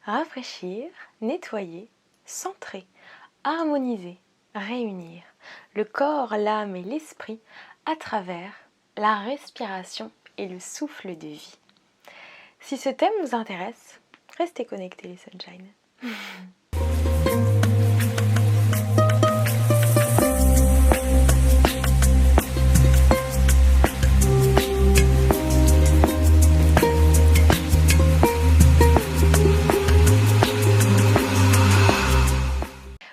rafraîchir, nettoyer, centrer, harmoniser, réunir le corps, l'âme et l'esprit à travers la respiration et le souffle de vie. Si ce thème vous intéresse, restez connectés les Sunshine.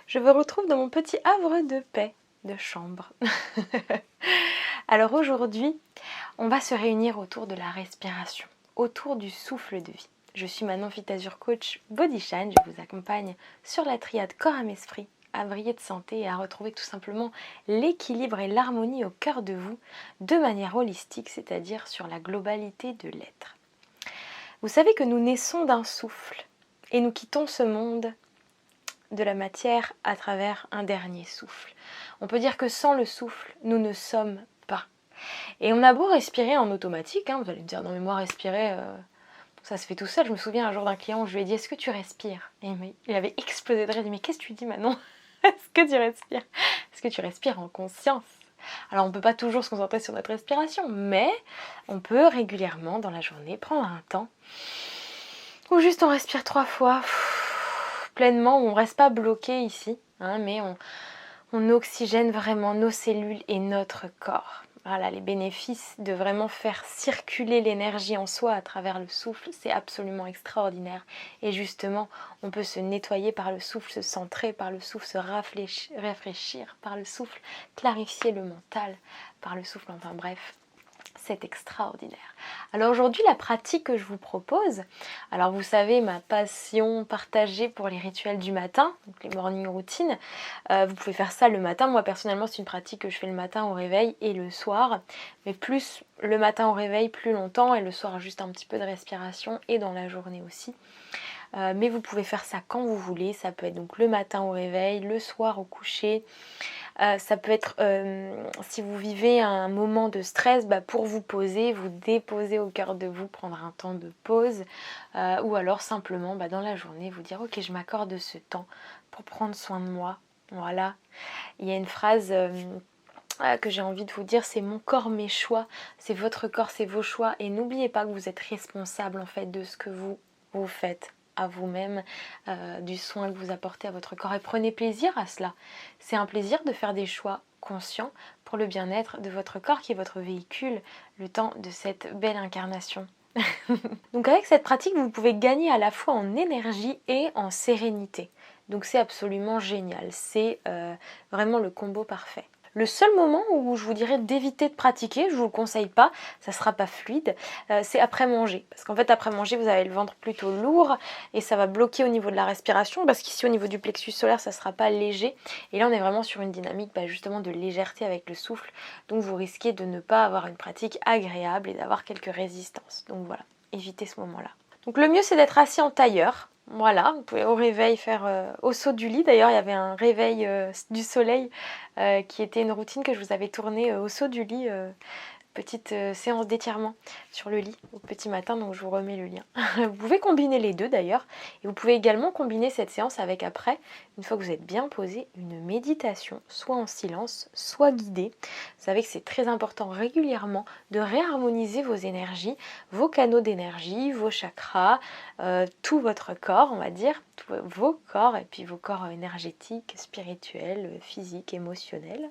Je vous retrouve dans mon petit havre de paix de chambre. Alors aujourd'hui, on va se réunir autour de la respiration, autour du souffle de vie. Je suis Manon Fitazur, coach Body Shine. Je vous accompagne sur la triade corps, âme, esprit à briller de santé et à retrouver tout simplement l'équilibre et l'harmonie au cœur de vous de manière holistique, c'est-à-dire sur la globalité de l'être. Vous savez que nous naissons d'un souffle et nous quittons ce monde de la matière à travers un dernier souffle. On peut dire que sans le souffle, nous ne sommes pas. Et on a beau respirer en automatique, vous allez me dire non mais moi respirer, ça se fait tout seul. Je me souviens un jour d'un client où je lui ai dit est-ce que tu respires? Et il avait explosé de rire, il dit mais qu'est-ce que tu dis Manon? Est-ce que tu respires? Est-ce que tu respires en conscience? Alors on ne peut pas toujours se concentrer sur notre respiration, mais on peut régulièrement dans la journée prendre un temps où juste on respire 3 fois pleinement, où on ne reste pas bloqué ici, mais on oxygène vraiment nos cellules et notre corps. Voilà, les bénéfices de vraiment faire circuler l'énergie en soi à travers le souffle, c'est absolument extraordinaire. Et justement, on peut se nettoyer par le souffle, se centrer par le souffle, se rafraîchir par le souffle, clarifier le mental par le souffle, enfin bref. C'est extraordinaire. Alors aujourd'hui, la pratique que je vous propose, alors vous savez ma passion partagée pour les rituels du matin, donc les morning routines, vous pouvez faire ça le matin. Moi personnellement, c'est une pratique que je fais le matin au réveil et le soir, mais plus le matin au réveil plus longtemps et le soir juste un petit peu de respiration et dans la journée aussi. Mais vous pouvez faire ça quand vous voulez, ça peut être donc le matin au réveil, le soir au coucher. Ça peut être si vous vivez un moment de stress, pour vous poser, vous déposer au cœur de vous, prendre un temps de pause ou alors simplement dans la journée vous dire ok je m'accorde ce temps pour prendre soin de moi. Voilà, il y a une phrase que j'ai envie de vous dire, c'est mon corps mes choix, c'est votre corps, c'est vos choix et n'oubliez pas que vous êtes responsable en fait de ce que vous faites à vous-même, du soin que vous apportez à votre corps et prenez plaisir à cela. C'est un plaisir de faire des choix conscients pour le bien-être de votre corps qui est votre véhicule le temps de cette belle incarnation. Donc avec cette pratique, vous pouvez gagner à la fois en énergie et en sérénité. Donc c'est absolument génial, c'est vraiment le combo parfait. Le seul moment où je vous dirais d'éviter de pratiquer, je ne vous le conseille pas, ça ne sera pas fluide, c'est après manger. Parce qu'en fait après manger vous avez le ventre plutôt lourd et ça va bloquer au niveau de la respiration parce qu'ici au niveau du plexus solaire ça ne sera pas léger. Et là on est vraiment sur une dynamique justement de légèreté avec le souffle. Donc vous risquez de ne pas avoir une pratique agréable et d'avoir quelques résistances. Donc voilà, évitez ce moment-là. Donc le mieux c'est d'être assis en tailleur. Voilà, vous pouvez au réveil faire au saut du lit. D'ailleurs, il y avait un réveil du soleil qui était une routine que je vous avais tournée au saut du lit. Petite séance d'étirement sur le lit au petit matin, donc je vous remets le lien. Vous pouvez combiner les deux d'ailleurs, et vous pouvez également combiner cette séance avec après, une fois que vous êtes bien posé, une méditation, soit en silence, soit guidée. Vous savez que c'est très important régulièrement de réharmoniser vos énergies, vos canaux d'énergie, vos chakras, tout votre corps, on va dire, tous vos corps, et puis vos corps énergétiques, spirituels, physiques, émotionnels,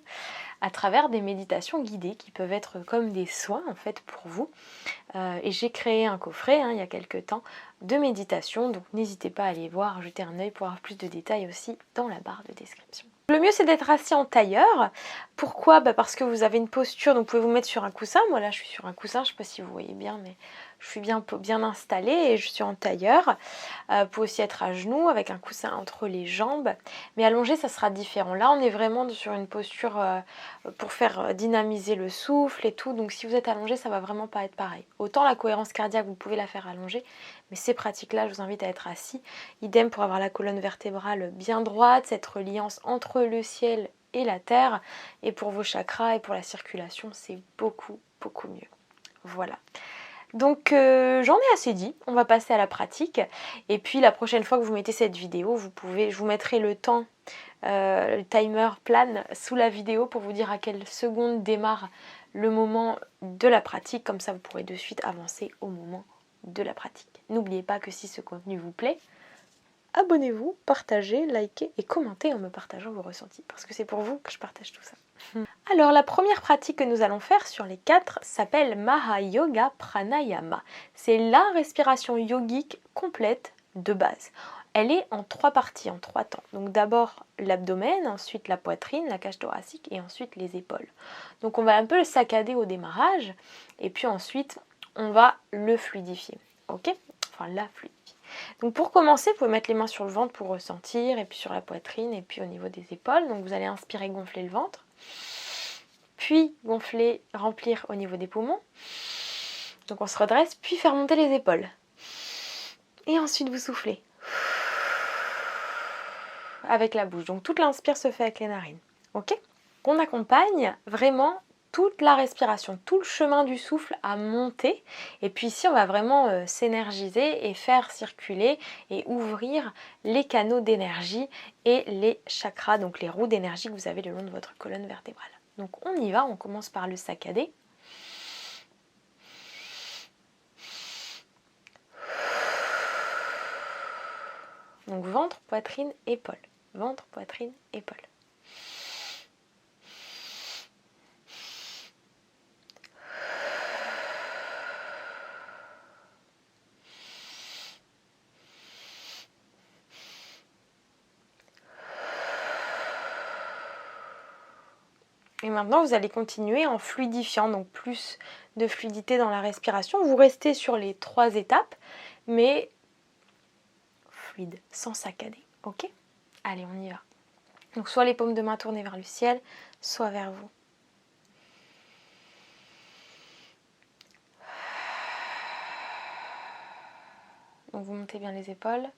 à travers des méditations guidées qui peuvent être comme des soins en fait pour vous. Et j'ai créé un coffret il y a quelques temps de méditation, donc n'hésitez pas à aller voir, jeter un œil pour avoir plus de détails aussi dans la barre de description. Le mieux c'est d'être assis en tailleur. Pourquoi? Parce que vous avez une posture, donc vous pouvez vous mettre sur un coussin. Moi là je suis sur un coussin, je ne sais pas si vous voyez bien, mais je suis bien installée et je suis en tailleur. Vous pouvez aussi être à genoux avec un coussin entre les jambes, mais allongé ça sera différent. Là on est vraiment sur une posture pour faire dynamiser le souffle et tout, donc si vous êtes allongé ça va vraiment pas être pareil. Autant la cohérence cardiaque vous pouvez la faire allongée, mais ces pratiques là je vous invite à être assis. Idem pour avoir la colonne vertébrale bien droite, cette reliance entre le ciel et la terre, et pour vos chakras et pour la circulation c'est beaucoup mieux. Voilà. Donc j'en ai assez dit, on va passer à la pratique. Et puis la prochaine fois que vous mettez cette vidéo, je vous mettrai le temps, le timer plane sous la vidéo pour vous dire à quelle seconde démarre le moment de la pratique. Comme ça vous pourrez de suite avancer au moment de la pratique. N'oubliez pas que si ce contenu vous plaît, abonnez-vous, partagez, likez et commentez en me partageant vos ressentis. Parce que c'est pour vous que je partage tout ça. Alors la première pratique que nous allons faire sur les 4 s'appelle Mahayoga Pranayama. C'est la respiration yogique complète de base. Elle est en 3 parties, en 3 temps. Donc d'abord l'abdomen, ensuite la poitrine, la cage thoracique et ensuite les épaules. Donc on va un peu le saccader au démarrage et puis ensuite on va le fluidifier. Ok? Enfin la fluidifier. Donc pour commencer, vous pouvez mettre les mains sur le ventre pour ressentir et puis sur la poitrine et puis au niveau des épaules. Donc vous allez inspirer, gonfler le ventre. Puis gonfler, remplir au niveau des poumons. Donc on se redresse, puis faire monter les épaules. Et ensuite vous soufflez. Avec la bouche. Donc toute l'inspire se fait avec les narines. Ok? On accompagne vraiment toute la respiration, tout le chemin du souffle à monter. Et puis ici, on va vraiment s'énergiser et faire circuler et ouvrir les canaux d'énergie et les chakras, donc les roues d'énergie que vous avez le long de votre colonne vertébrale. Donc on y va, on commence par le saccader. Donc ventre, poitrine, épaule. Ventre, poitrine, épaule. Et maintenant, vous allez continuer en fluidifiant, donc plus de fluidité dans la respiration. Vous restez sur les 3 étapes, mais fluide, sans saccader. Ok? Allez, on y va. Donc soit les paumes de main tournées vers le ciel, soit vers vous. Donc vous montez bien les épaules.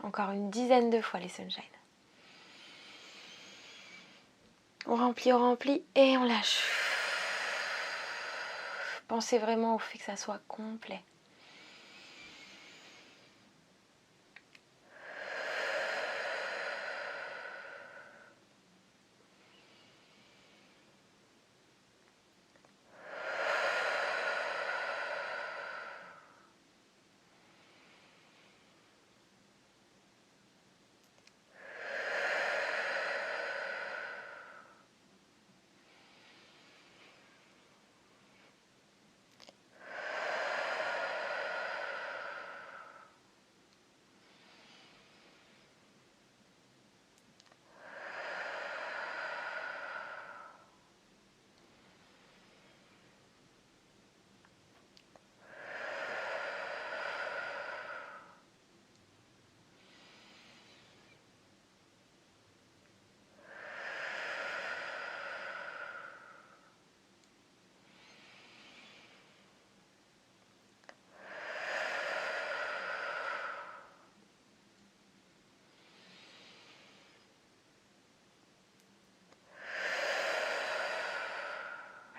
Encore une dizaine de fois les sunshine. On remplit et on lâche. Pensez vraiment au fait que ça soit complet.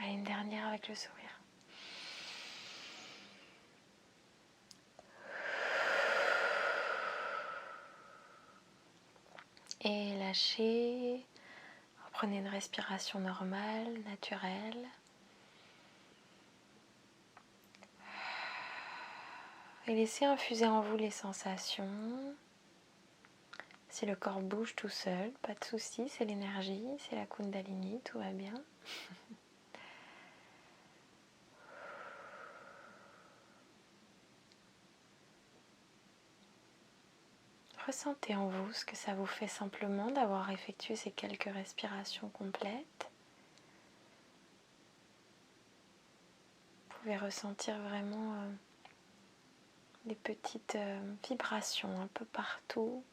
Allez, une dernière avec le sourire. Et lâchez. Reprenez une respiration normale, naturelle. Et laissez infuser en vous les sensations. Si le corps bouge tout seul, pas de souci, c'est l'énergie, c'est la Kundalini, tout va bien. Ressentez en vous ce que ça vous fait simplement d'avoir effectué ces quelques respirations complètes. Vous pouvez ressentir vraiment des petites vibrations un peu partout,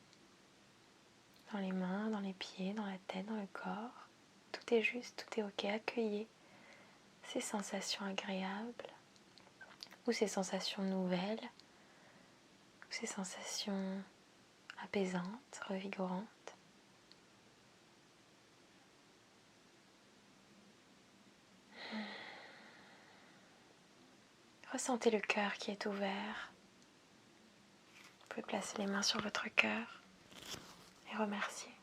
dans les mains, dans les pieds, dans la tête, dans le corps. Tout est juste, tout est ok. Accueillez ces sensations agréables ou ces sensations nouvelles ou ces sensations apaisantes, revigorantes. Ressentez le cœur qui est ouvert. Vous pouvez placer les mains sur votre cœur et remercier.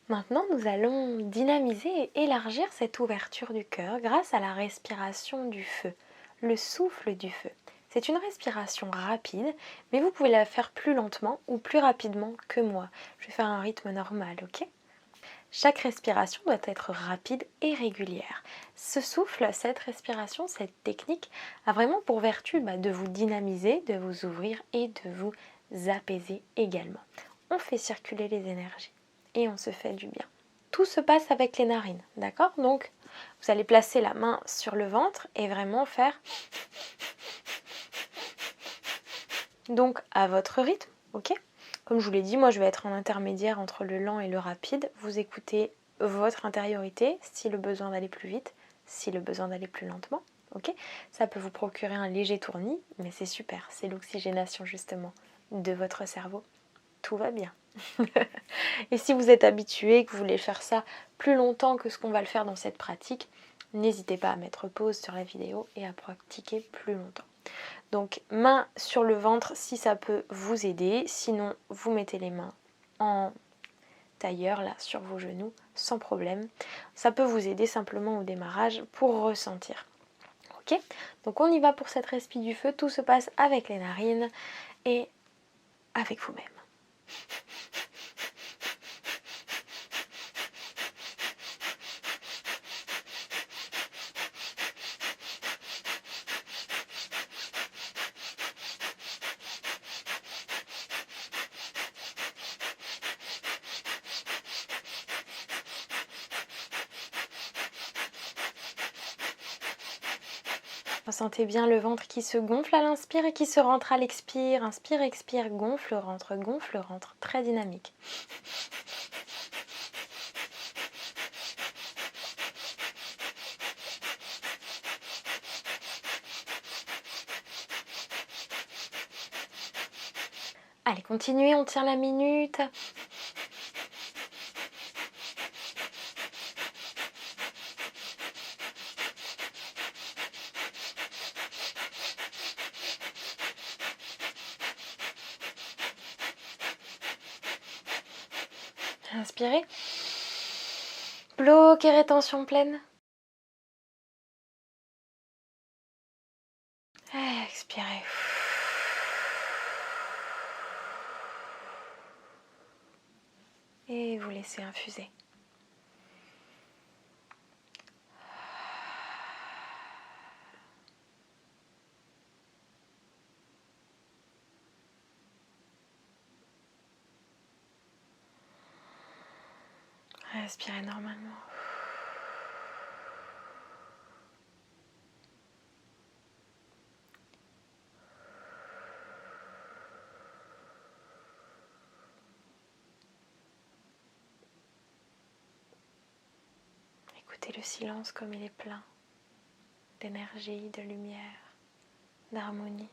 Maintenant, nous allons dynamiser et élargir cette ouverture du cœur grâce à la respiration du feu, le souffle du feu. C'est une respiration rapide, mais vous pouvez la faire plus lentement ou plus rapidement que moi. Je vais faire un rythme normal, ok ? Chaque respiration doit être rapide et régulière. Ce souffle, cette respiration, cette technique a vraiment pour vertu de vous dynamiser, de vous ouvrir et de vous apaiser également. On fait circuler les énergies et on se fait du bien. Tout se passe avec les narines, d'accord ? Donc, vous allez placer la main sur le ventre et vraiment faire donc à votre rythme, ok ? Comme je vous l'ai dit, moi je vais être en intermédiaire entre le lent et le rapide. Vous écoutez votre intériorité, si le besoin d'aller plus vite, si le besoin d'aller plus lentement, ok ? Ça peut vous procurer un léger tournis, mais c'est super, c'est l'oxygénation justement de votre cerveau. Tout va bien. Et si vous êtes habitué, que vous voulez faire ça plus longtemps que ce qu'on va le faire dans cette pratique, n'hésitez pas à mettre pause sur la vidéo et à pratiquer plus longtemps. Donc main sur le ventre si ça peut vous aider, sinon vous mettez les mains en tailleur là sur vos genoux sans problème. Ça peut vous aider simplement au démarrage pour ressentir. Ok ? Donc on y va pour cette respi du feu, tout se passe avec les narines et avec vous-même. Ressentez bien le ventre qui se gonfle à l'inspire et qui se rentre à l'expire. Inspire, expire, gonfle, rentre, très dynamique. Allez, continuez, on tient la minute. Inspirez. Bloc et rétention pleine. Expirez. Et vous laissez infuser. Respirez normalement. Écoutez le silence comme il est plein d'énergie, de lumière, d'harmonie.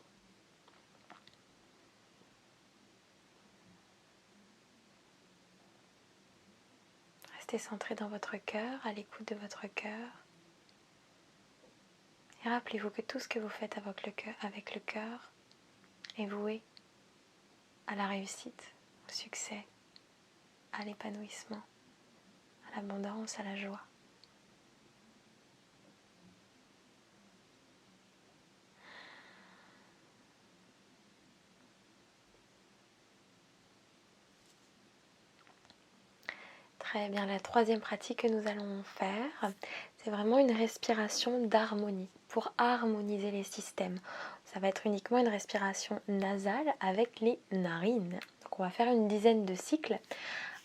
Restez centré dans votre cœur, à l'écoute de votre cœur. Et rappelez-vous que tout ce que vous faites avec le cœur est voué à la réussite, au succès, à l'épanouissement, à l'abondance, à la joie. Très bien, la troisième pratique que nous allons faire, c'est vraiment une respiration d'harmonie. pour harmoniser les systèmes. Ça va être uniquement une respiration nasale avec les narines. Donc on va faire une dizaine de cycles.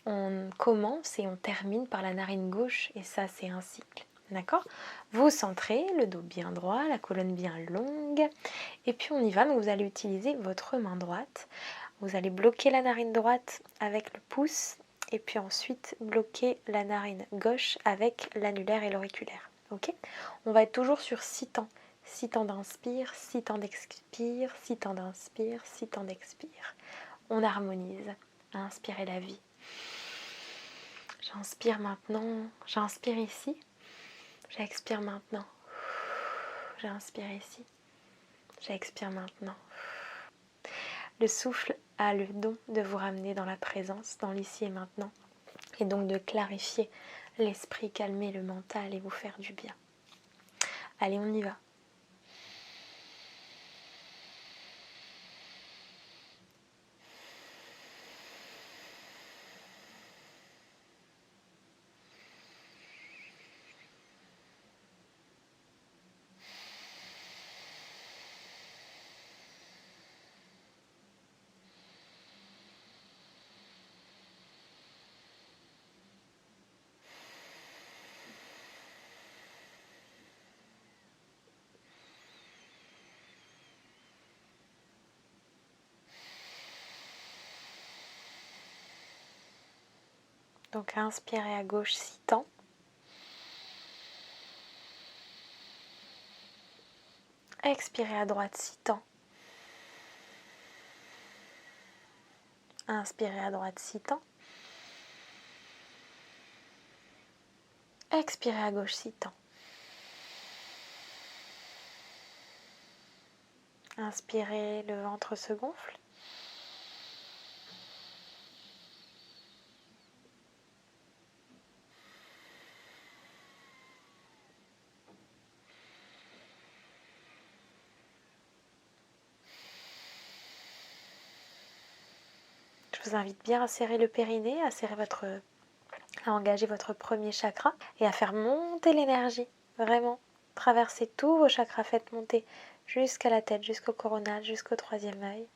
On commence et on termine par la narine gauche et ça c'est un cycle. D'accord? Vous centrez, le dos bien droit, la colonne bien longue et puis on y va. Donc vous allez utiliser votre main droite. Vous allez bloquer la narine droite avec le pouce et puis ensuite bloquer la narine gauche avec l'annulaire et l'auriculaire. Ok? On va être toujours sur 6 temps. 6 temps d'inspire, 6 temps d'expire, 6 temps d'inspire, 6 temps d'expire. On harmonise. Inspirez la vie. J'inspire maintenant, j'inspire ici, j'expire maintenant, j'inspire ici, j'expire maintenant. Le souffle a le don de vous ramener dans la présence, dans l'ici et maintenant, et donc de clarifier l'esprit, calmer le mental et vous faire du bien. Allez, on y va. Donc inspirez à gauche 6 temps. Expirez à droite 6 temps. Inspirez à droite 6 temps. Expirez à gauche 6 temps. Inspirez, le ventre se gonfle. Je vous invite bien à serrer le périnée, à engager votre premier chakra et à faire monter l'énergie. Vraiment, traversez tous vos chakras, faites monter jusqu'à la tête, jusqu'au coronal, jusqu'au troisième œil.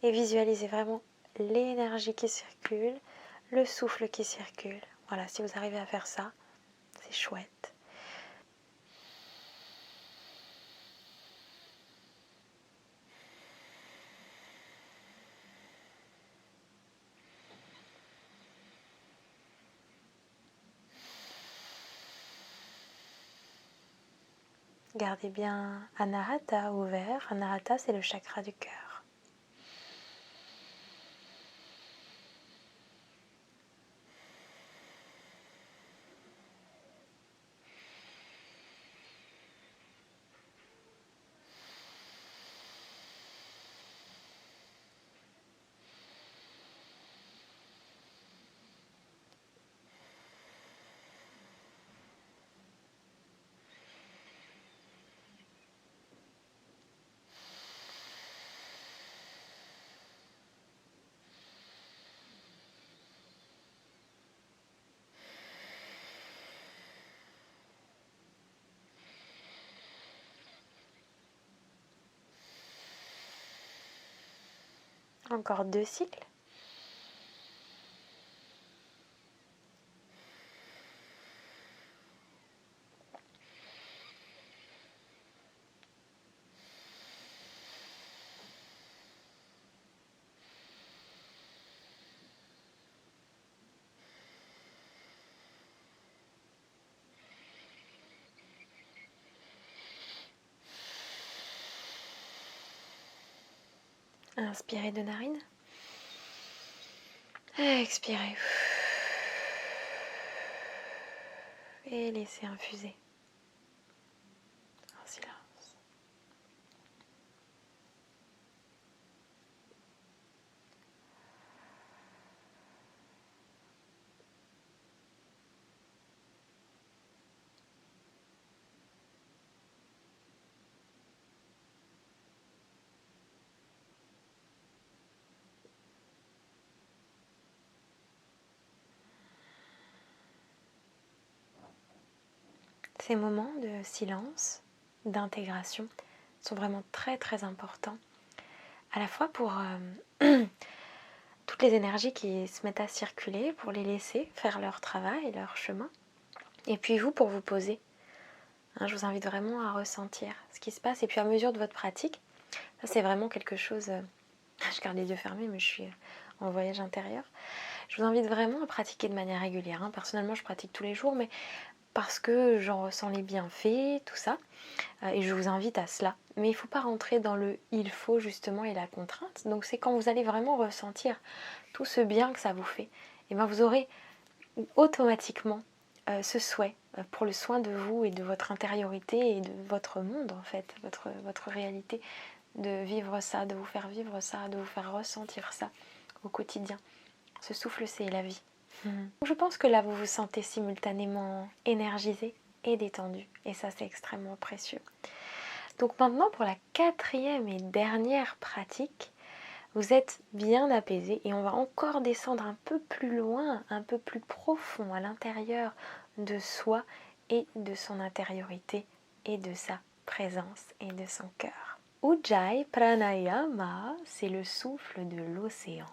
Et visualisez vraiment l'énergie qui circule, le souffle qui circule. Voilà, si vous arrivez à faire ça, c'est chouette. Gardez bien Anahata ouvert. Anahata, c'est le chakra du cœur. Encore 2 cycles. Inspirez de narine. Expirez. Et laissez infuser. En silence. Ces moments de silence d'intégration sont vraiment très très importants, à la fois pour toutes les énergies qui se mettent à circuler, pour les laisser faire leur travail, leur chemin, et puis vous pour vous poser. Hein, je vous invite vraiment à ressentir ce qui se passe, et puis à mesure de votre pratique, ça c'est vraiment quelque chose, je garde les yeux fermés mais je suis en voyage intérieur, je vous invite vraiment à pratiquer de manière régulière. Hein. Personnellement je pratique tous les jours, mais parce que j'en ressens les bienfaits, tout ça, et je vous invite à cela. Mais il ne faut pas rentrer dans le il faut justement et la contrainte. Donc c'est quand vous allez vraiment ressentir tout ce bien que ça vous fait, et bien vous aurez automatiquement ce souhait pour le soin de vous et de votre intériorité et de votre monde en fait, votre réalité, de vivre ça, de vous faire vivre ça, de vous faire ressentir ça au quotidien. Ce souffle, c'est la vie. Je pense que là, vous vous sentez simultanément énergisé et détendu. Et ça, c'est extrêmement précieux. Donc maintenant, pour la quatrième et dernière pratique, vous êtes bien apaisé et on va encore descendre un peu plus loin, un peu plus profond à l'intérieur de soi et de son intériorité et de sa présence et de son cœur. Ujjayi Pranayama, c'est le souffle de l'océan.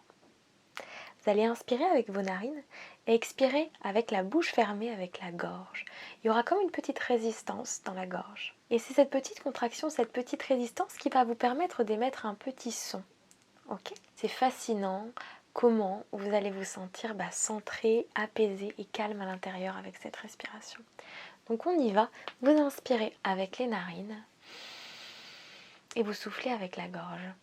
Vous allez inspirer avec vos narines et expirer avec la bouche fermée, avec la gorge. Il y aura comme une petite résistance dans la gorge. Et c'est cette petite contraction, cette petite résistance qui va vous permettre d'émettre un petit son. Ok ? C'est fascinant comment vous allez vous sentir centré, apaisé et calme à l'intérieur avec cette respiration. Donc on y va. Vous inspirez avec les narines et vous soufflez avec la gorge.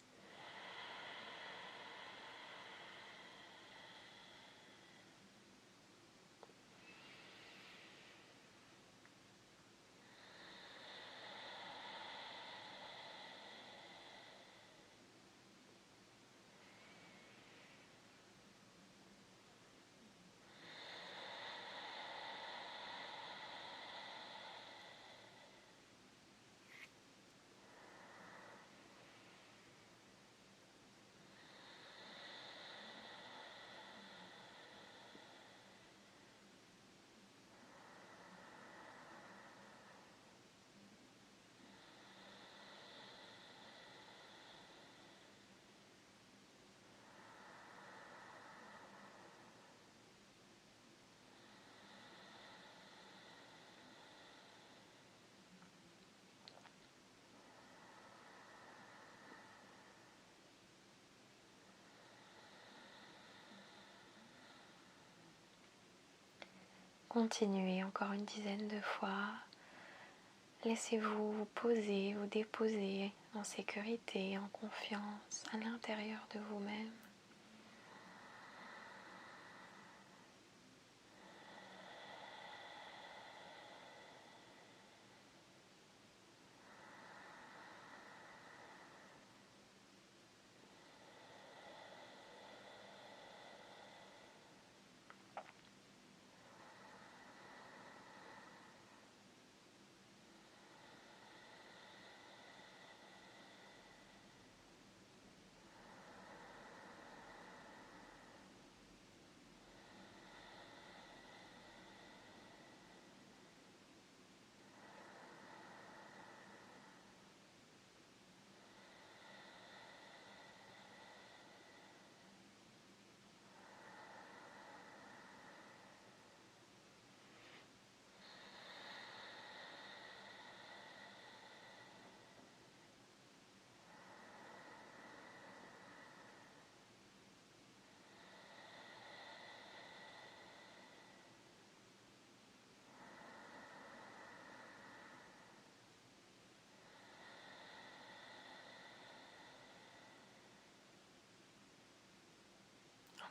Continuez encore une dizaine de fois. Laissez-vous vous poser, vous déposer en sécurité, en confiance, à l'intérieur de vous-même.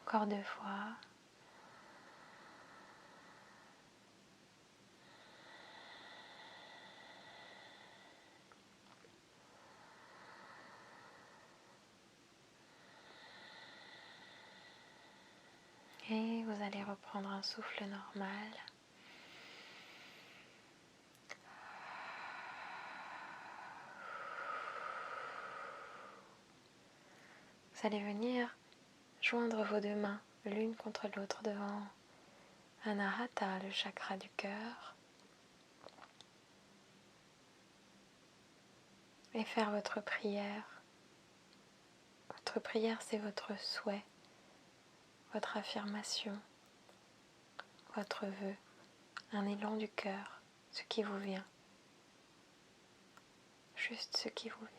Encore 2 fois. Et vous allez reprendre un souffle normal. Vous allez venir joindre vos 2 mains l'une contre l'autre devant Anahata, le chakra du cœur. et faire votre prière. Votre prière, c'est votre souhait, votre affirmation, votre vœu, un élan du cœur, ce qui vous vient. Juste ce qui vous vient.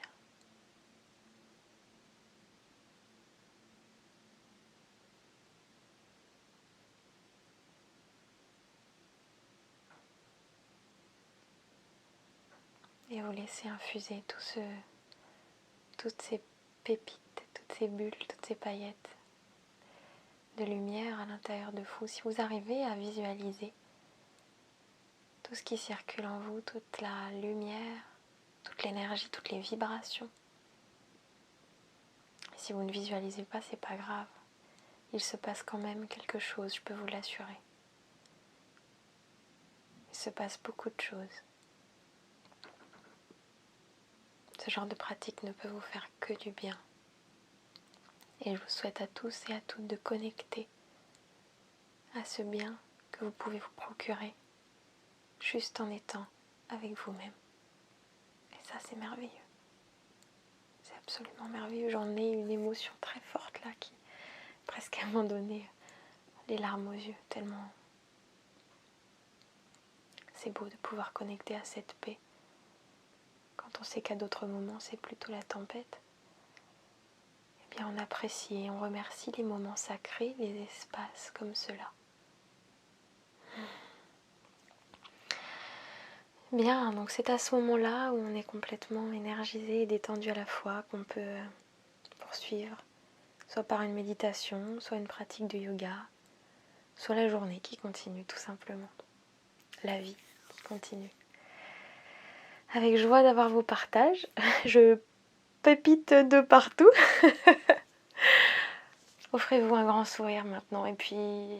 Et vous laissez infuser toutes ces pépites, toutes ces bulles, toutes ces paillettes de lumière à l'intérieur de vous. Si vous arrivez à visualiser tout ce qui circule en vous, toute la lumière, toute l'énergie, toutes les vibrations. Et si vous ne visualisez pas, c'est pas grave. Il se passe quand même quelque chose, je peux vous l'assurer. Il se passe beaucoup de choses. Ce genre de pratique ne peut vous faire que du bien. Et je vous souhaite à tous et à toutes de connecter à ce bien que vous pouvez vous procurer juste en étant avec vous-même. Et ça, c'est merveilleux. C'est absolument merveilleux. J'en ai une émotion très forte là qui, presque à un moment donné, les larmes aux yeux, tellement c'est beau de pouvoir connecter à cette paix. Quand on sait qu'à d'autres moments, c'est plutôt la tempête, eh bien on apprécie et on remercie les moments sacrés, les espaces comme ceux-là. Bien, donc c'est à ce moment-là où on est complètement énergisé et détendu à la fois qu'on peut poursuivre, soit par une méditation, soit une pratique de yoga, soit la journée qui continue tout simplement, la vie qui continue. Avec joie d'avoir vos partages, je pépite de partout. Offrez-vous un grand sourire maintenant et puis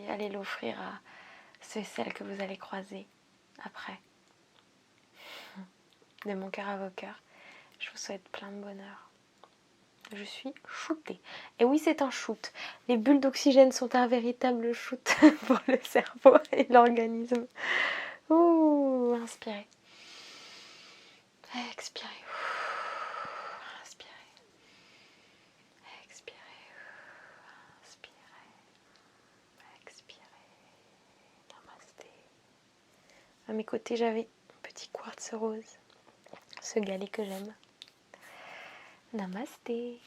allez l'offrir à ceux et celles que vous allez croiser après. De mon cœur à vos cœurs, je vous souhaite plein de bonheur. Je suis shootée. Et oui, c'est un shoot. Les bulles d'oxygène sont un véritable shoot pour le cerveau et l'organisme. Ouh, inspirez. Expirez. Inspirez. Expirez. Inspirez. Expirez. Namasté. À mes côtés, j'avais un petit quartz rose. Ce galet que j'aime. Namasté.